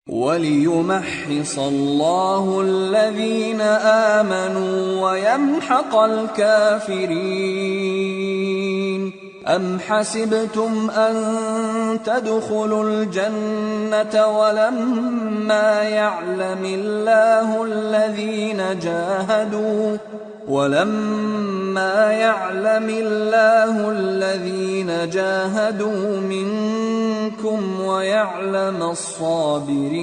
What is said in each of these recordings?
وَلِيُمَحِّصَ اللَّهُ الَّذِينَ آمَنُوا وَيَمْحَقَ الْكَافِرِينَ أَمْ حَسِبْتُمْ أَن تَدْخُلُوا الْجَنَّةَ وَلَمَّا يَعْلَمِ اللَّهُ الَّذِينَ جَاهَدُوا مِنكُمْ وَيَعْلَمَ الصَّابِرِينَ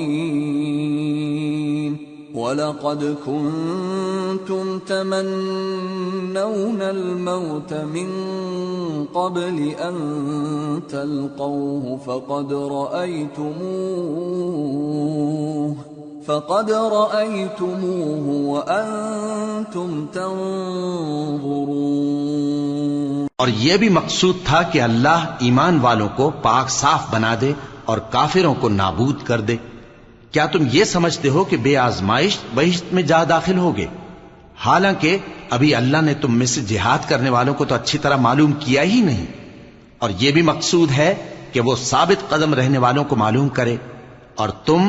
وَلَقَدْ كُنتُمْ تَمَنَّوْنَ الْمَوْتَ مِنْ قَبْلِ أَنْ تَلْقَوْهُ فَقَدْ رَأَيْتُمُوهُ وَأَنْتُمْ تَنْظُرُونَ۔ اور یہ بھی مقصود تھا کہ اللہ ایمان والوں کو پاک صاف بنا دے اور کافروں کو نابود کر دے۔ کیا تم یہ سمجھتے ہو کہ بے آزمائش بہشت میں جا داخل ہوگے؟ حالانکہ ابھی اللہ نے تم میں سے جہاد کرنے والوں کو تو اچھی طرح معلوم کیا ہی نہیں۔ اور یہ بھی مقصود ہے کہ وہ ثابت قدم رہنے والوں کو معلوم کرے، اور تم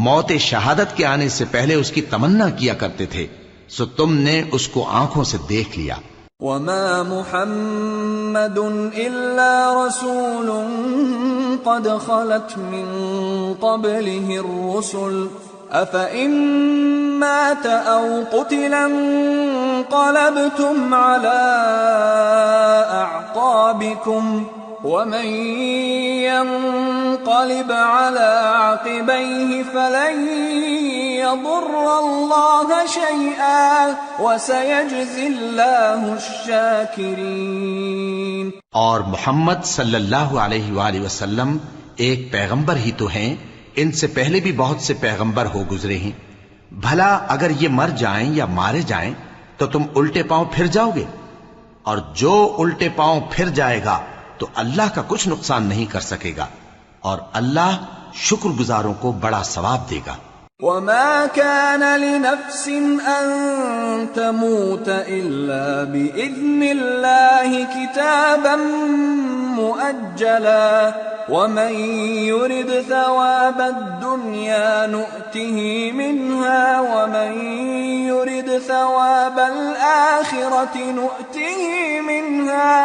موت شہادت کے آنے سے پہلے اس کی تمنا کیا کرتے تھے، سو تم نے اس کو آنکھوں سے دیکھ لیا۔ وَمَا مُحَمَّدٌ إِلَّا رَسُولٌ قَدْ خَلَتْ مِن قَبْلِهِ الرُّسُلُ أَفَإِن مَّاتَ أَوْ قُتِلَ انقَلَبْتُمْ عَلَىٰ أَعْقَابِكُمْ وَمَن يَنقَلِبْ عَلَىٰ عَقِبَيْهِ فَلَن يَضُرَّ اللَّهَ شَيْئًا وَسَيَجْزِي اللَّهُ الشَّاكِرِينَ۔ اور محمد صلی اللہ علیہ وآلہ وسلم ایک پیغمبر ہی تو ہیں، ان سے پہلے بھی بہت سے پیغمبر ہو گزرے ہیں۔ بھلا اگر یہ مر جائیں یا مارے جائیں تو تم الٹے پاؤں پھر جاؤ گے؟ اور جو الٹے پاؤں پھر جائے گا تو اللہ کا کچھ نقصان نہیں کر سکے گا، اور اللہ شکر گزاروں کو بڑا ثواب دے گا۔ وَمَا كَانَ لِنَفْسٍ أَن تَمُوتَ إِلَّا بِإِذْنِ اللَّهِ كِتَابًا مُؤَجَّلًا وَمَن يُرِدْ ثَوَابَ الدُّنْيَا نُؤْتِهِ مِنْهَا وَمَن يُرِدْ ثَوَابَ الْآخِرَةِ نُؤْتِهِ مِنْهَا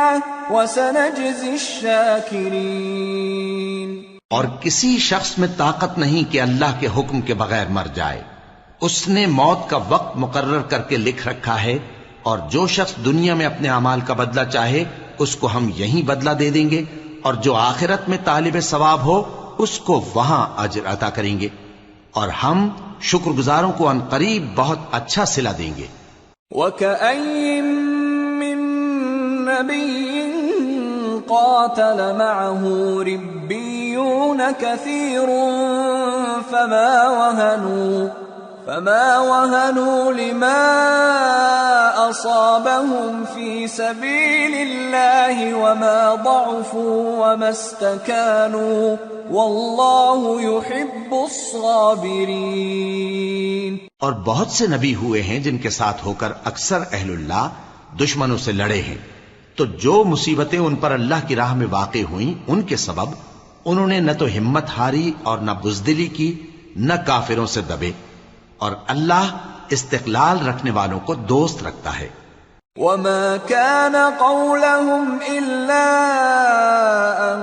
وَسَنَجْزِي الشَّاكِرِينَ۔ اور کسی شخص میں طاقت نہیں کہ اللہ کے حکم کے بغیر مر جائے، اس نے موت کا وقت مقرر کر کے لکھ رکھا ہے، اور جو شخص دنیا میں اپنے اعمال کا بدلہ چاہے اس کو ہم یہیں بدلہ دے دیں گے، اور جو آخرت میں طالب ثواب ہو اس کو وہاں اجر عطا کریں گے، اور ہم شکر گزاروں کو عن قریب بہت اچھا صلہ دیں گے۔ وَكَأَيٍّ مِّن نَّبِيٍّ قَاتَلَ مَعَهُ رِبِّيُّونَ كَثِيرٌ فَمَا وَهَنُوا لِمَا أَصَابَهُمْ فِي سَبِيلِ اللَّهِ وَمَا ضَعُفُوا وَمَا اسْتَكَانُوا وَاللَّهُ يُحِبُّ الصَّابِرِينَ۔ اور بہت سے نبی ہوئے ہیں جن کے ساتھ ہو کر اکثر اہل اللہ دشمنوں سے لڑے ہیں، تو جو مصیبتیں ان پر اللہ کی راہ میں واقع ہوئیں ان کے سبب انہوں نے نہ تو ہمت ہاری اور نہ بزدلی کی، نہ کافروں سے دبے، اور اللہ استقلال رکھنے والوں کو دوست رکھتا ہے۔ وَمَا كَانَ قَوْلَهُمْ إِلَّا أَن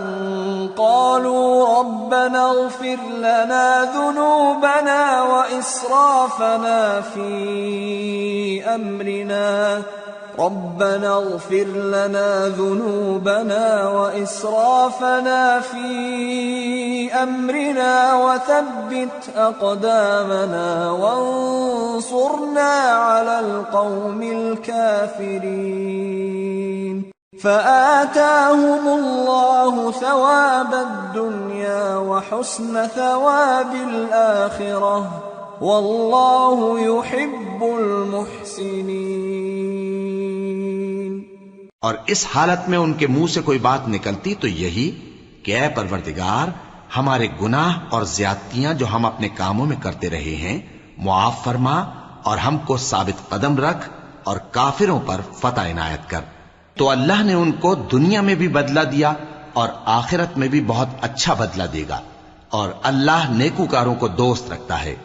قَالُوا رَبَّنَا اغْفِرْ لَنَا ذُنُوبَنَا وَإِسْرَافَنَا فِي أَمْرِنَا رَبَّنَا اغْفِرْ لَنَا ذُنُوبَنَا وَإِسْرَافَنَا فِي أَمْرِنَا وَثَبِّتْ أَقْدَامَنَا وَانصُرْنَا عَلَى الْقَوْمِ الْكَافِرِينَ فَآتَاهُمُ اللَّهُ ثَوَابَ الدُّنْيَا وَحُسْنَ ثَوَابِ الْآخِرَةِ وَاللَّهُ يُحِبُّ الْمُحْسِنِينَ۔ اور اس حالت میں ان کے منہ سے کوئی بات نکلتی تو یہی کہ اے پروردگار، ہمارے گناہ اور زیادتیاں جو ہم اپنے کاموں میں کرتے رہے ہیں معاف فرما، اور ہم کو ثابت قدم رکھ، اور کافروں پر فتح عنایت کر۔ تو اللہ نے ان کو دنیا میں بھی بدلہ دیا اور آخرت میں بھی بہت اچھا بدلہ دے گا، اور اللہ نیکوکاروں کو دوست رکھتا ہے۔